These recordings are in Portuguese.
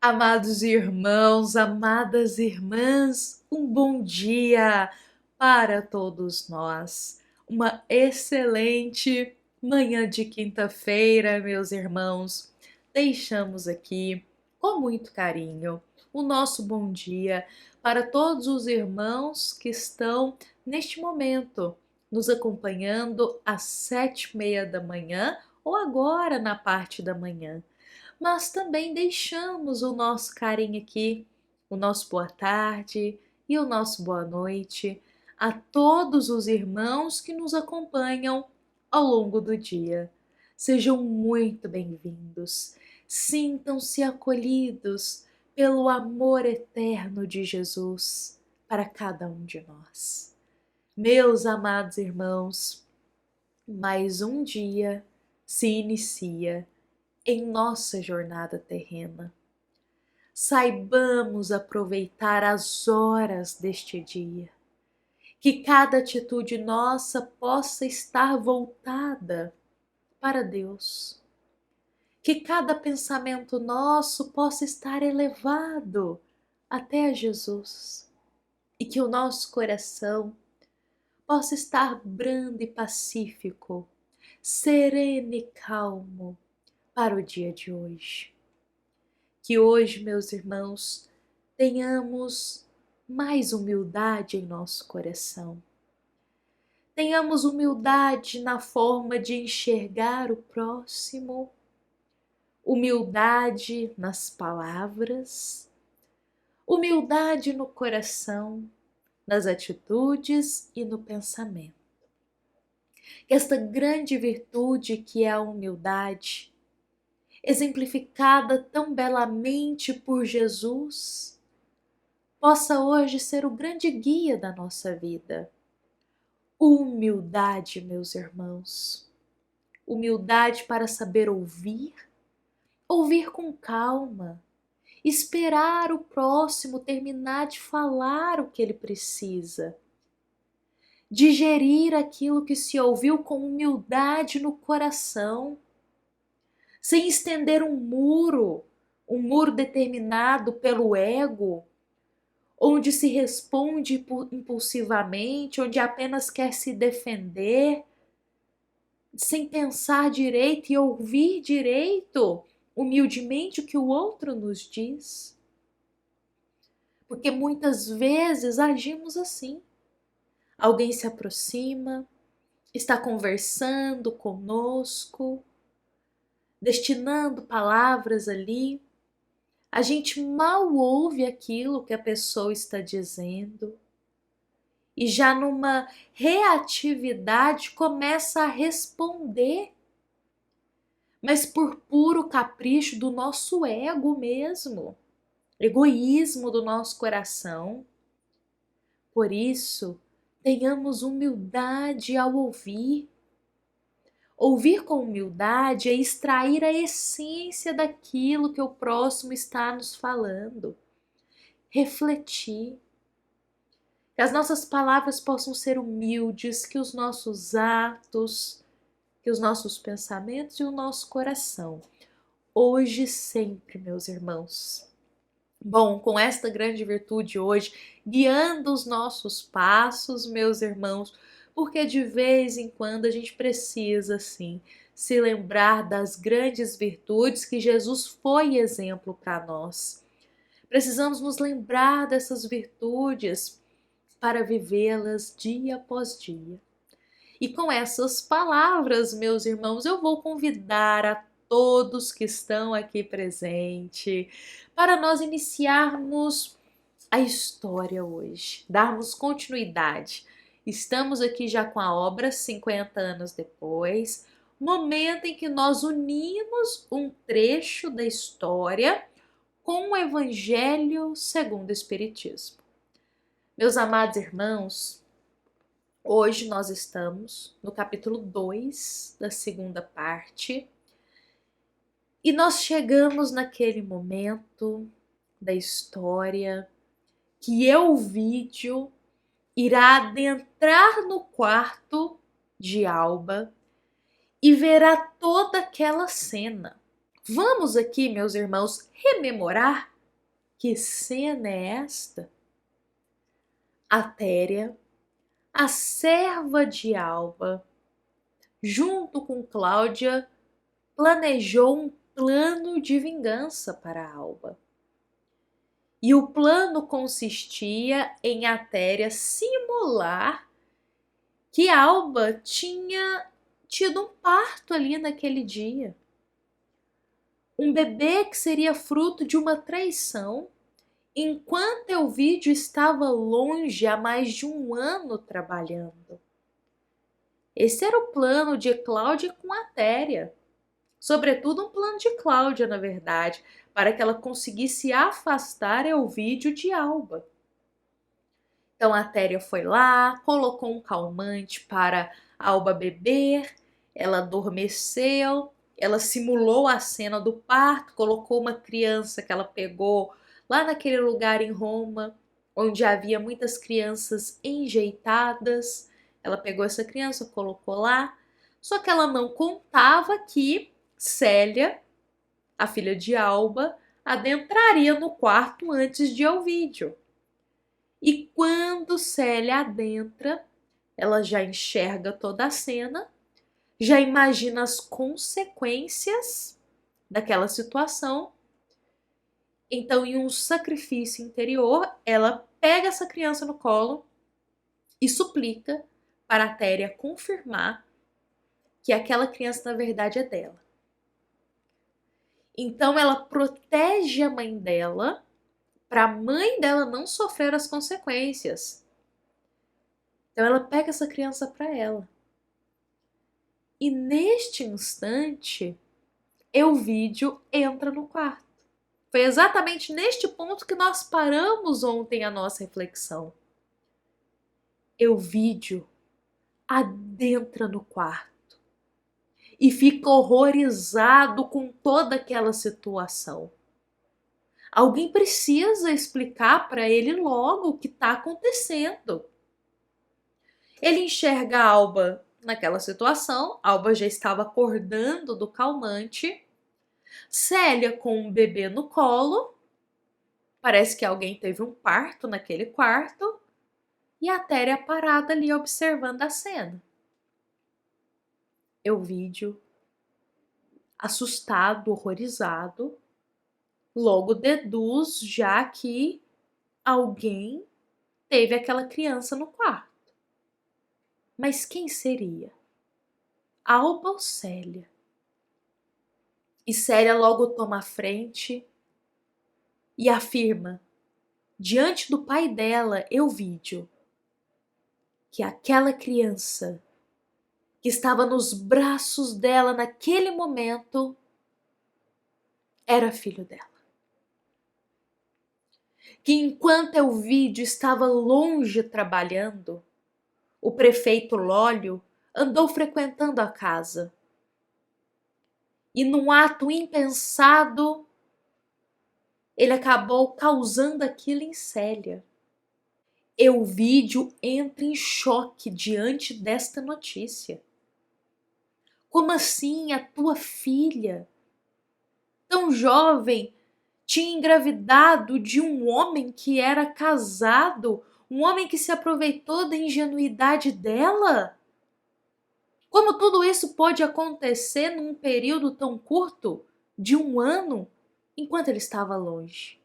Amados irmãos, amadas irmãs, um bom dia para todos nós. Uma excelente manhã de quinta-feira, meus irmãos. Deixamos aqui, com muito carinho, o nosso bom dia para todos os irmãos que estão neste momento nos acompanhando às 7h30 da manhã ou agora na parte da manhã. Mas também deixamos o nosso carinho aqui, o nosso boa tarde e o nosso boa noite a todos os irmãos que nos acompanham ao longo do dia. Sejam muito bem-vindos, sintam-se acolhidos pelo amor eterno de Jesus para cada um de nós. Meus amados irmãos, mais um dia se inicia em nossa jornada terrena. Saibamos aproveitar as horas deste dia, que cada atitude nossa possa estar voltada para Deus, que cada pensamento nosso possa estar elevado até a Jesus e que o nosso coração possa estar brando e pacífico, sereno e calmo para o dia de hoje. Que hoje, meus irmãos, tenhamos mais humildade em nosso coração. Tenhamos humildade na forma de enxergar o próximo, humildade nas palavras, humildade no coração, nas atitudes e no pensamento. Esta grande virtude que é a humildade, exemplificada tão belamente por Jesus, possa hoje ser o grande guia da nossa vida. Humildade, meus irmãos. Humildade para saber ouvir com calma, esperar o próximo terminar de falar o que ele precisa, digerir aquilo que se ouviu com humildade no coração, sem estender um muro determinado pelo ego, onde se responde impulsivamente, onde apenas quer se defender, sem pensar direito e ouvir direito, humildemente, o que o outro nos diz. Porque muitas vezes agimos assim. Alguém se aproxima, está conversando conosco, destinando palavras ali, a gente mal ouve aquilo que a pessoa está dizendo e já numa reatividade começa a responder, mas por puro capricho do nosso ego mesmo, egoísmo do nosso coração. Por isso, tenhamos humildade ao ouvir. Ouvir com humildade é extrair a essência daquilo que o próximo está nos falando. Refletir. Que as nossas palavras possam ser humildes, que os nossos atos, que os nossos pensamentos e o nosso coração. Hoje e sempre, meus irmãos. Bom, com esta grande virtude hoje, guiando os nossos passos, meus irmãos, porque de vez em quando a gente precisa, sim, se lembrar das grandes virtudes que Jesus foi exemplo para nós. Precisamos nos lembrar dessas virtudes para vivê-las dia após dia. E com essas palavras, meus irmãos, eu vou convidar a todos que estão aqui presentes para nós iniciarmos a história hoje, darmos continuidade. Estamos aqui já com a obra 50 anos depois, momento em que nós unimos um trecho da história com o Evangelho segundo o Espiritismo. Meus amados irmãos, hoje nós estamos no capítulo 2 da segunda parte e nós chegamos naquele momento da história que Euvídio irá adentrar no quarto de Alba e verá toda aquela cena. Vamos aqui, meus irmãos, rememorar Que cena é esta? Atéria, a serva de Alba, junto com Cláudia, planejou um plano de vingança para Alba. E o plano consistia em Atéria simular que Alba tinha tido um parto ali naquele dia. Um bebê que seria fruto de uma traição, enquanto Elvídio estava longe há mais de um ano trabalhando. Esse era o plano de Cláudia com Atéria. Sobretudo um plano de Cláudia, na verdade, para que ela conseguisse afastar Elvídio de Alba. Então a Atéria foi lá, colocou um calmante para Alba beber, ela adormeceu, ela simulou a cena do parto, colocou uma criança que ela pegou lá naquele lugar em Roma, onde havia muitas crianças enjeitadas. Ela pegou essa criança, colocou lá, só que ela não contava que Célia, a filha de Alba, adentraria no quarto antes de Elvídio. E quando Célia adentra, ela já enxerga toda a cena, já imagina as consequências daquela situação. Então, em um sacrifício interior, ela pega essa criança no colo e suplica para a Atéria confirmar que aquela criança, na verdade, é dela. Então, ela protege a mãe dela para a mãe dela não sofrer as consequências. Então ela pega essa criança para ela. E neste instante, Elvídio entra no quarto. Foi exatamente neste ponto que nós paramos ontem a nossa reflexão. Elvídio adentra no quarto e fica horrorizado com toda aquela situação. Alguém precisa explicar para ele logo o que está acontecendo. Ele enxerga a Alba naquela situação. Alba já estava acordando do calmante. Célia com um bebê no colo. Parece que alguém teve um parto naquele quarto. E a Atéria parada ali observando a cena. Elvídio, assustado, horrorizado, logo deduz já que alguém teve aquela criança no quarto. Mas quem seria? Alba ou Célia? E Célia logo toma a frente e afirma, diante do pai dela, Elvídio, que aquela criança que estava nos braços dela naquele momento era filho dela. Que enquanto Elvídio estava longe trabalhando, o prefeito Lólio andou frequentando a casa. E num ato impensado, ele acabou causando aquilo em Célia. Elvídio entra em choque diante desta notícia. Como assim a tua filha, tão jovem, tinha engravidado de um homem que era casado, um homem que se aproveitou da ingenuidade dela? Como tudo isso pode acontecer num período tão curto, de um ano, enquanto ele estava longe?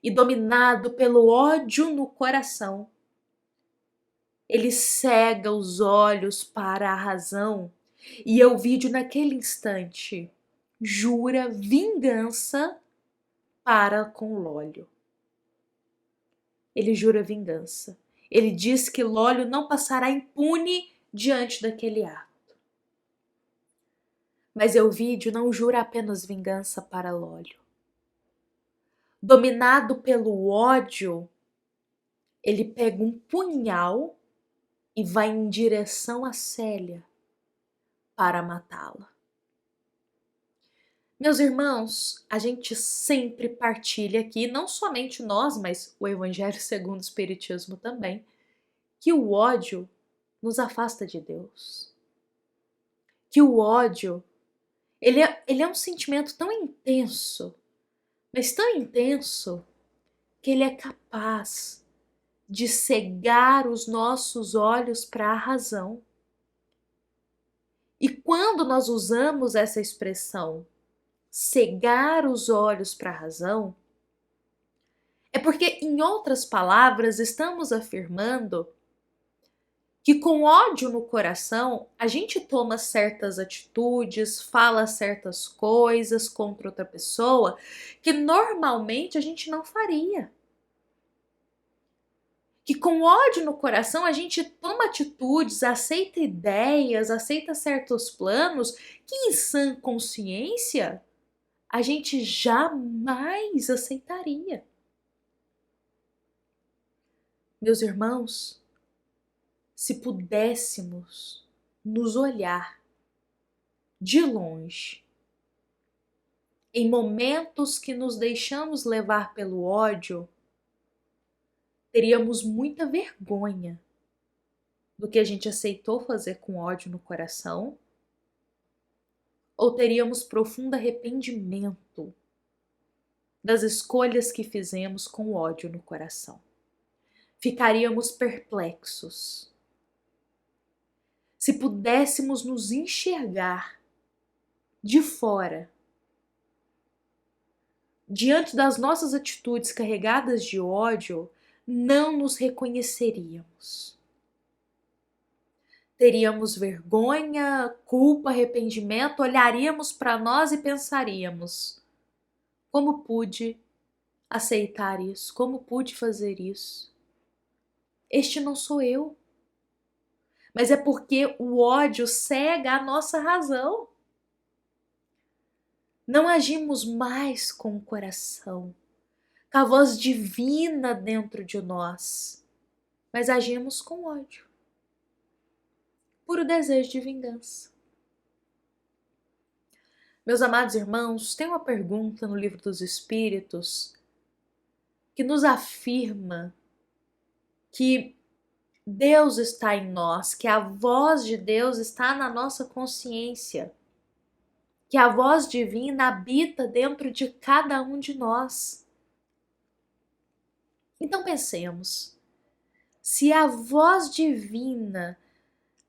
E dominado pelo ódio no coração, ele cega os olhos para a razão e Elvídio naquele instante jura vingança para com Lólio. Ele jura vingança. Ele diz que Lólio não passará impune diante daquele ato. Mas Elvídio não jura apenas vingança para Lólio. Dominado pelo ódio, ele pega um punhal e vai em direção a Célia para matá-la. Meus irmãos, a gente sempre partilha aqui, não somente nós, mas o Evangelho segundo o Espiritismo também, que o ódio nos afasta de Deus. Que o ódio, ele é um sentimento tão intenso, mas tão intenso que ele é capaz de cegar os nossos olhos para a razão. E quando nós usamos essa expressão, cegar os olhos para a razão, é porque, em outras palavras, estamos afirmando que com ódio no coração a gente toma certas atitudes, fala certas coisas contra outra pessoa que normalmente a gente não faria. Que com ódio no coração a gente toma atitudes, aceita ideias, aceita certos planos que em sã consciência a gente jamais aceitaria. Meus irmãos, se pudéssemos nos olhar de longe, em momentos que nos deixamos levar pelo ódio, teríamos muita vergonha do que a gente aceitou fazer com ódio no coração, ou teríamos profundo arrependimento das escolhas que fizemos com ódio no coração. Ficaríamos perplexos. Se pudéssemos nos enxergar de fora, diante das nossas atitudes carregadas de ódio, não nos reconheceríamos. Teríamos vergonha, culpa, arrependimento, olharíamos para nós e pensaríamos: como pude aceitar isso? Como pude fazer isso? Este não sou eu. Mas é porque o ódio cega a nossa razão. Não agimos mais com o coração, com a voz divina dentro de nós, mas agimos com ódio, puro desejo de vingança. Meus amados irmãos, tem uma pergunta no Livro dos Espíritos que nos afirma que Deus está em nós, que a voz de Deus está na nossa consciência, que a voz divina habita dentro de cada um de nós. Então pensemos, se a voz divina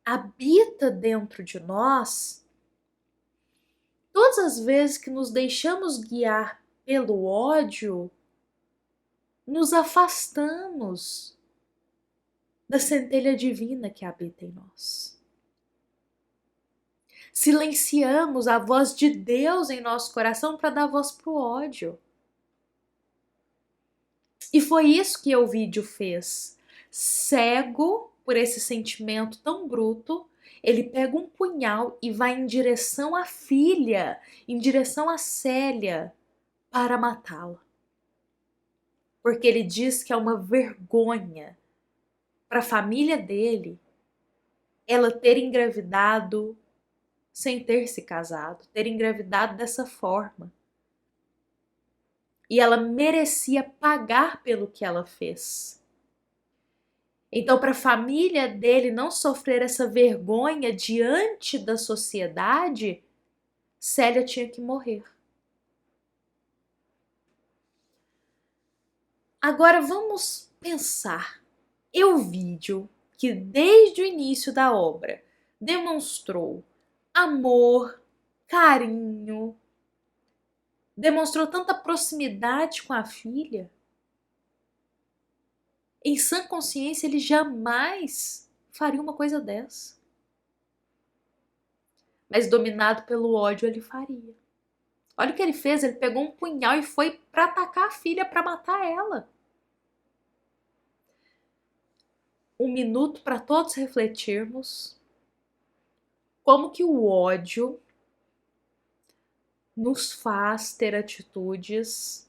habita dentro de nós, todas as vezes que nos deixamos guiar pelo ódio, nos afastamos da centelha divina que habita em nós. Silenciamos a voz de Deus em nosso coração para dar voz para o ódio. E foi isso que Ovídio fez. Cego por esse sentimento tão bruto, ele pega um punhal e vai em direção à filha, em direção a Célia, para matá-la. Porque ele diz que é uma vergonha para a família dele ela ter engravidado sem ter se casado, ter engravidado dessa forma. E ela merecia pagar pelo que ela fez. Então, para a família dele não sofrer essa vergonha diante da sociedade, Célia tinha que morrer. Agora vamos pensar. Ovídio, que desde o início da obra demonstrou amor, carinho, demonstrou tanta proximidade com a filha, em sã consciência ele jamais faria uma coisa dessa. Mas dominado pelo ódio ele faria. Olha o que ele fez, ele pegou um punhal e foi para atacar a filha, para matar ela. Um minuto para todos refletirmos como que o ódio nos faz ter atitudes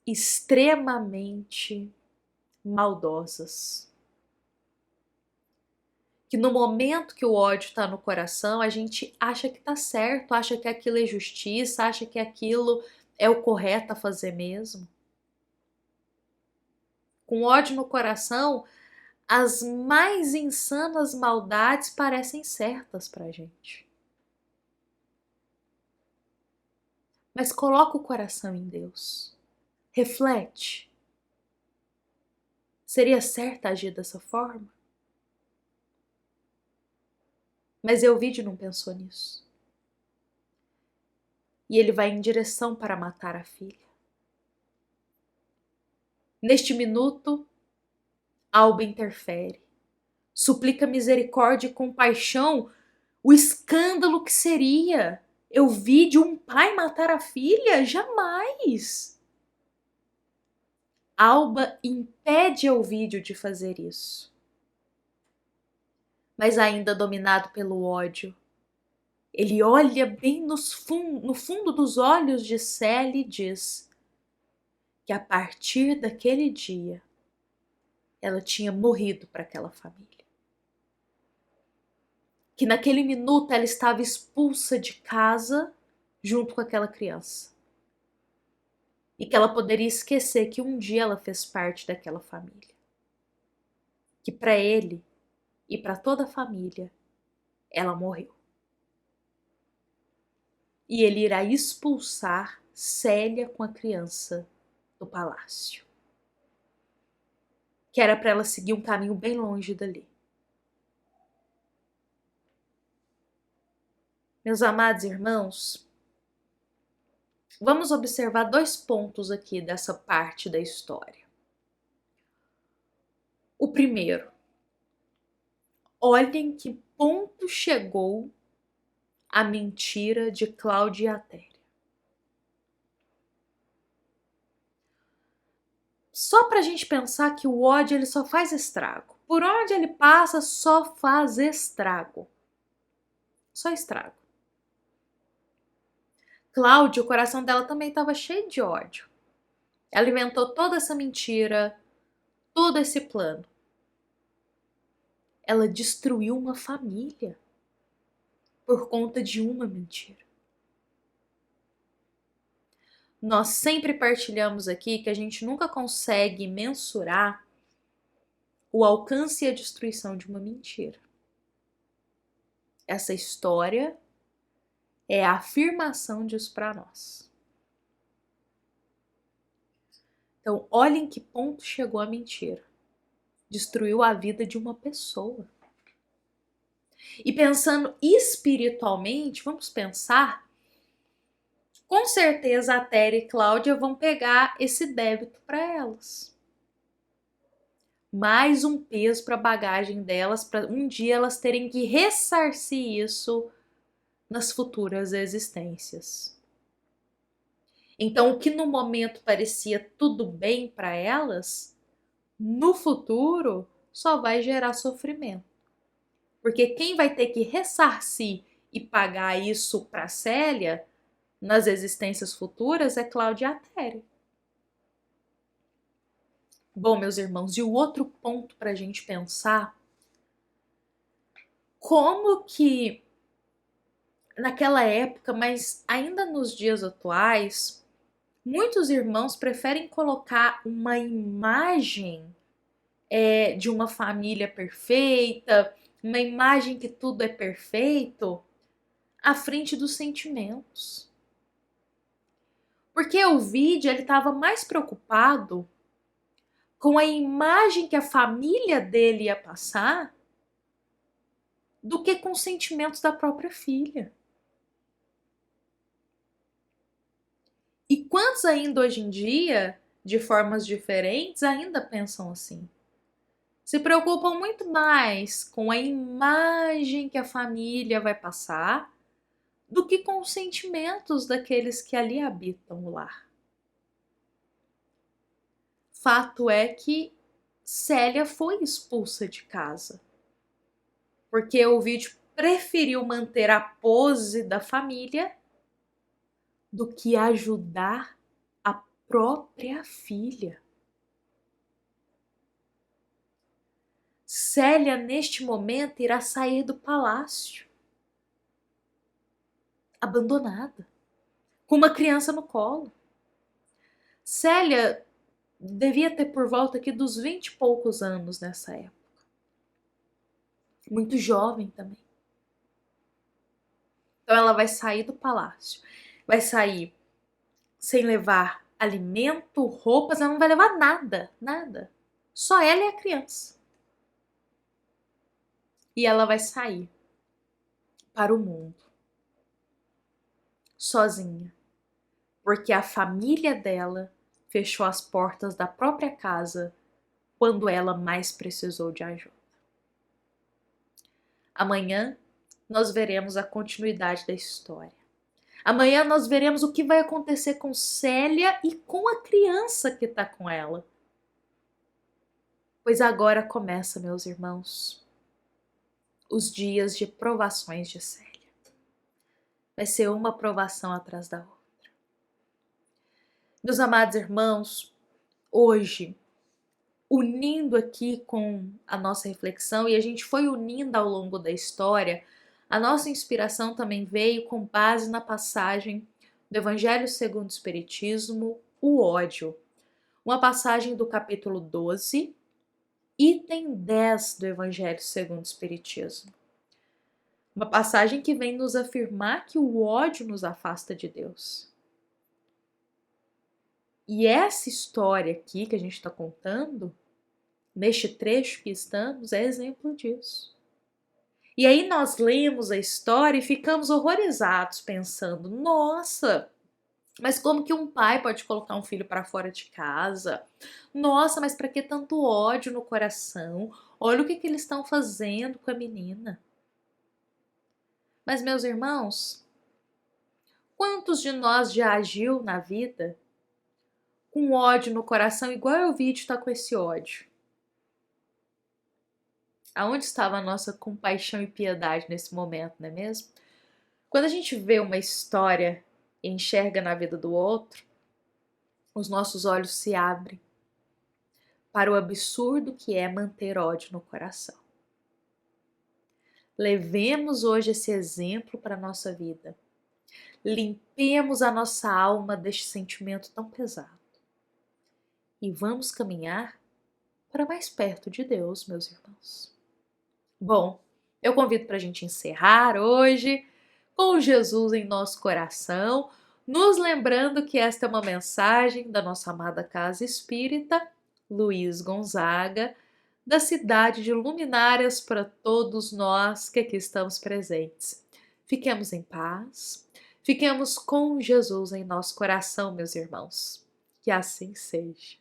extremamente maldosas. Que no momento que o ódio está no coração, a gente acha que está certo, acha que aquilo é justiça, acha que aquilo é o correto a fazer mesmo. Com ódio no coração, as mais insanas maldades parecem certas pra gente. Mas coloca o coração em Deus. Reflete. Seria certo agir dessa forma? Mas Euvídio não pensou nisso. E ele vai em direção para matar a filha. Neste minuto, Alba interfere. Suplica misericórdia e compaixão. O escândalo que seria Euvídio, um pai, matar a filha? Jamais! Alba impede Euvídio de fazer isso. Mas ainda dominado pelo ódio, ele olha bem no fundo dos olhos de Célia e diz que a partir daquele dia ela tinha morrido para aquela família. Que naquele minuto ela estava expulsa de casa junto com aquela criança. E que ela poderia esquecer que um dia ela fez parte daquela família. Que para ele e para toda a família ela morreu. E ele irá expulsar Célia com a criança do palácio. Que era para ela seguir um caminho bem longe dali. Meus amados irmãos, vamos observar 2 pontos aqui dessa parte da história. O primeiro, olhem que ponto chegou a mentira de Cláudia e Atéria. Só para a gente pensar que o ódio ele só faz estrago. Por onde ele passa, só faz estrago. Só estrago. Cláudia, o coração dela também estava cheio de ódio. Ela inventou toda essa mentira, todo esse plano. Ela destruiu uma família por conta de uma mentira. Nós sempre partilhamos aqui que a gente nunca consegue mensurar o alcance e a destruição de uma mentira. Essa história é a afirmação disso para nós. Então, olhem que ponto chegou a mentira. Destruiu a vida de uma pessoa. E pensando espiritualmente, vamos pensar, com certeza a Téria e Cláudia vão pegar esse débito para elas. Mais um peso para a bagagem delas, para um dia elas terem que ressarcir isso nas futuras existências. Então, o que no momento parecia tudo bem para elas, no futuro só vai gerar sofrimento. Porque quem vai ter que ressarcir e pagar isso para Célia nas existências futuras é Cláudia e Atéria. Bom, meus irmãos, e o outro ponto para a gente pensar, como que naquela época, mas ainda nos dias atuais, muitos irmãos preferem colocar uma imagem de uma família perfeita, uma imagem que tudo é perfeito, à frente dos sentimentos. Porque o vídeo ele estava mais preocupado com a imagem que a família dele ia passar do que com os sentimentos da própria filha. E quantos ainda hoje em dia, de formas diferentes, ainda pensam assim? Se preocupam muito mais com a imagem que a família vai passar do que com os sentimentos daqueles que ali habitam o lar. Fato é que Célia foi expulsa de casa, porque o vídeo preferiu manter a pose da família do que ajudar a própria filha. Célia, neste momento, irá sair do palácio, abandonada, com uma criança no colo. Célia devia ter por volta aqui dos 20 e poucos anos nessa época. Muito jovem também. Então ela vai sair do palácio, vai sair sem levar alimento, roupas, ela não vai levar nada, nada. Só ela e a criança. E ela vai sair para o mundo, sozinha, porque a família dela fechou as portas da própria casa quando ela mais precisou de ajuda. Amanhã nós veremos a continuidade da história. Amanhã nós veremos o que vai acontecer com Célia e com a criança que está com ela. Pois agora começa, meus irmãos, os dias de provações de Célia. Vai ser uma provação atrás da outra. Meus amados irmãos, hoje, unindo aqui com a nossa reflexão, e a gente foi unindo ao longo da história, a nossa inspiração também veio com base na passagem do Evangelho segundo o Espiritismo, o ódio. Uma passagem do capítulo 12, item 10 do Evangelho segundo o Espiritismo. Uma passagem que vem nos afirmar que o ódio nos afasta de Deus. E essa história aqui que a gente está contando, neste trecho que estamos, é exemplo disso. E aí nós lemos a história e ficamos horrorizados, pensando, nossa, mas como que um pai pode colocar um filho para fora de casa? Nossa, mas para que tanto ódio no coração? Olha o que eles estão fazendo com a menina. Mas, meus irmãos, quantos de nós já agiu na vida com ódio no coração, igual o vídeo está com esse ódio? Aonde estava a nossa compaixão e piedade nesse momento, não é mesmo? Quando a gente vê uma história e enxerga na vida do outro, os nossos olhos se abrem para o absurdo que é manter ódio no coração. Levemos hoje esse exemplo para a nossa vida. Limpemos a nossa alma deste sentimento tão pesado. E vamos caminhar para mais perto de Deus, meus irmãos. Bom, eu convido para a gente encerrar hoje com Jesus em nosso coração, nos lembrando que esta é uma mensagem da nossa amada Casa Espírita, Luiz Gonzaga, da cidade de Luminárias, para todos nós que aqui estamos presentes. Fiquemos em paz, fiquemos com Jesus em nosso coração, meus irmãos. Que assim seja.